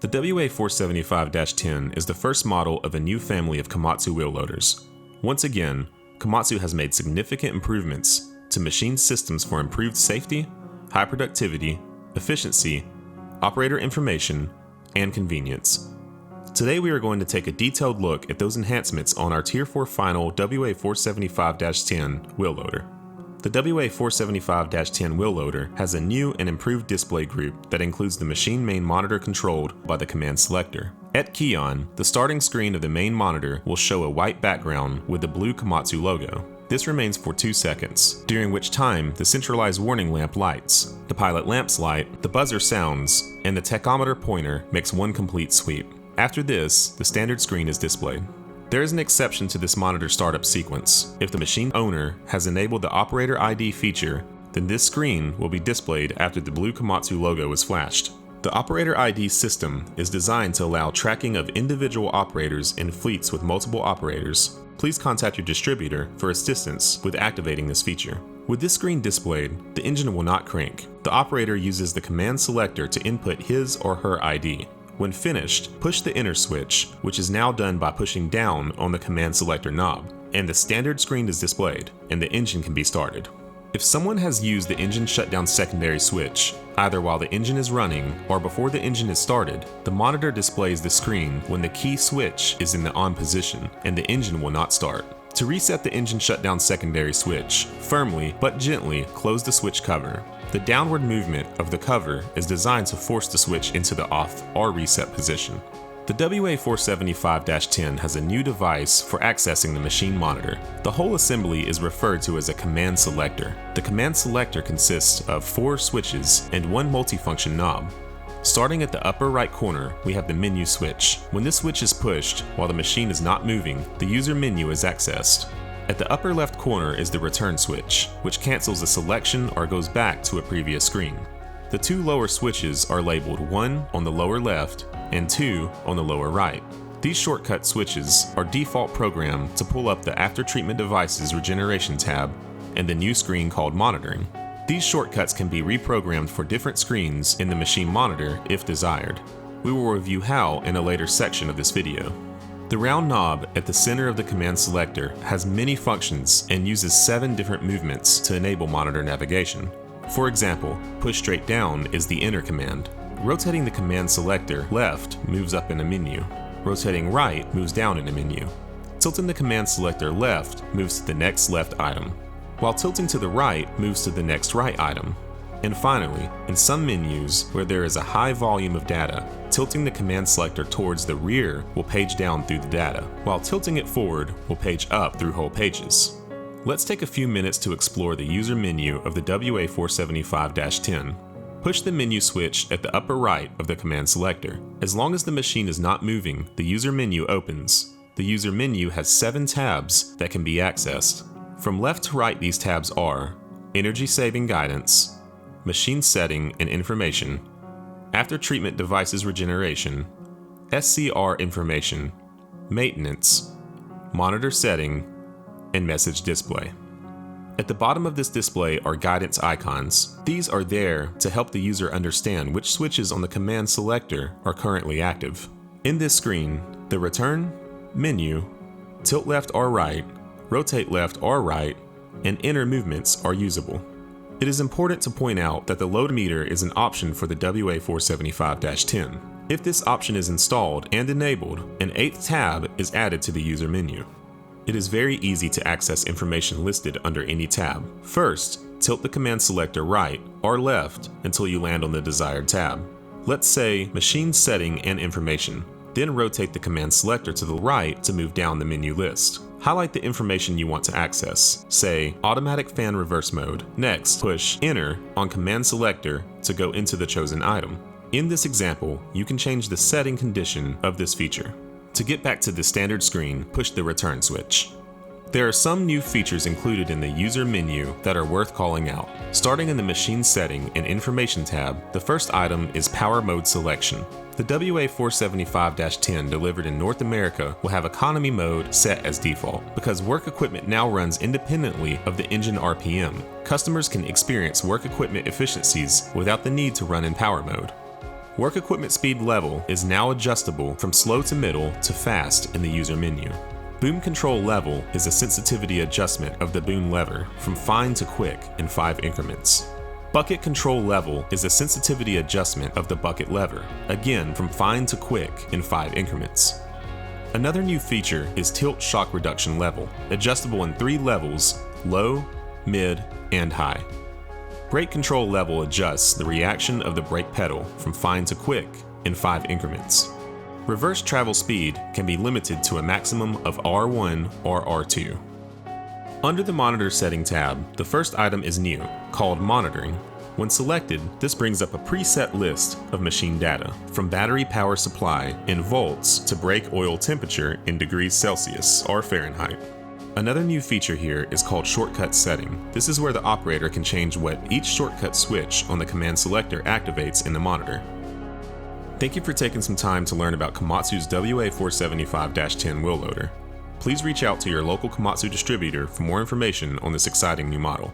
The WA475-10 is the first model of a new family of Komatsu wheel loaders. Once again, Komatsu has made significant improvements to machine systems for improved safety, high productivity, efficiency, operator information, and convenience. Today we are going to take a detailed look at those enhancements on our Tier 4 final WA475-10 wheel loader. The WA475-10 wheel loader has a new and improved display group that includes the machine main monitor controlled by the command selector. At key on, the starting screen of the main monitor will show a white background with the blue Komatsu logo. This remains for 2 seconds, during which time the centralized warning lamp lights, the pilot lamps light, the buzzer sounds, and the tachometer pointer makes one complete sweep. After this, the standard screen is displayed. There is an exception to this monitor startup sequence. If the machine owner has enabled the operator ID feature, then this screen will be displayed after the blue Komatsu logo is flashed. The operator ID system is designed to allow tracking of individual operators in fleets with multiple operators. Please contact your distributor for assistance with activating this feature. With this screen displayed, the engine will not crank. The operator uses the command selector to input his or her ID. When finished, push the enter switch, which is now done by pushing down on the command selector knob, and the standard screen is displayed, and the engine can be started. If someone has used the engine shutdown secondary switch, either while the engine is running or before the engine is started, the monitor displays the screen when the key switch is in the on position, and the engine will not start. To reset the engine shutdown secondary switch, firmly but gently close the switch cover. The downward movement of the cover is designed to force the switch into the off or reset position. The WA475-10 has a new device for accessing the machine monitor. The whole assembly is referred to as a command selector. The command selector consists of 4 switches and 1 multifunction knob. Starting at the upper right corner, we have the menu switch. When this switch is pushed, while the machine is not moving, the user menu is accessed. At the upper left corner is the return switch, which cancels a selection or goes back to a previous screen. The 2 lower switches are labeled 1 on the lower left and 2 on the lower right. These shortcut switches are default programmed to pull up the After Treatment Devices Regeneration tab and the new screen called Monitoring. These shortcuts can be reprogrammed for different screens in the machine monitor if desired. We will review how in a later section of this video. The round knob at the center of the command selector has many functions and uses 7 different movements to enable monitor navigation. For example, push straight down is the enter command. Rotating the command selector left moves up in a menu. Rotating right moves down in a menu. Tilting the command selector left moves to the next left item, while tilting to the right moves to the next right item. And finally, in some menus where there is a high volume of data, tilting the command selector towards the rear will page down through the data, while tilting it forward will page up through whole pages. Let's take a few minutes to explore the user menu of the WA475-10. Push the menu switch at the upper right of the command selector. As long as the machine is not moving, the user menu opens. The user menu has 7 tabs that can be accessed. From left to right, these tabs are Energy Saving Guidance, Machine Setting and Information, After Treatment Devices Regeneration, SCR Information, Maintenance, Monitor Setting, and Message Display. At the bottom of this display are guidance icons. These are there to help the user understand which switches on the command selector are currently active. In this screen, the return, menu, tilt left or right, rotate left or right, and enter movements are usable. It is important to point out that the load meter is an option for the WA475-10. If this option is installed and enabled, an 8th tab is added to the user menu. It is very easy to access information listed under any tab. First, tilt the command selector right or left until you land on the desired tab. Let's say Machine Setting and Information. Then rotate the command selector to the right to move down the menu list. Highlight the information you want to access, say Automatic Fan Reverse Mode. Next, push Enter on command selector to go into the chosen item. In this example, you can change the setting condition of this feature. To get back to the standard screen, push the return switch. There are some new features included in the user menu that are worth calling out. Starting in the Machine Setting and Information tab, the first item is Power Mode Selection. The WA475-10 delivered in North America will have Economy Mode set as default. Because work equipment now runs independently of the engine RPM, customers can experience work equipment efficiencies without the need to run in Power Mode. Work equipment speed level is now adjustable from slow to middle to fast in the user menu. Boom control level is a sensitivity adjustment of the boom lever from fine to quick in 5 increments. Bucket control level is a sensitivity adjustment of the bucket lever, again from fine to quick in 5 increments. Another new feature is tilt shock reduction level, adjustable in 3 levels: low, mid, and high. Brake control level adjusts the reaction of the brake pedal from fine to quick in 5 increments. Reverse travel speed can be limited to a maximum of R1 or R2. Under the Monitor Setting tab, the first item is new, called Monitoring. When selected, this brings up a preset list of machine data, from battery power supply in volts to brake oil temperature in degrees Celsius or Fahrenheit. Another new feature here is called Shortcut Setting. This is where the operator can change what each shortcut switch on the command selector activates in the monitor. Thank you for taking some time to learn about Komatsu's WA475-10 wheel loader. Please reach out to your local Komatsu distributor for more information on this exciting new model.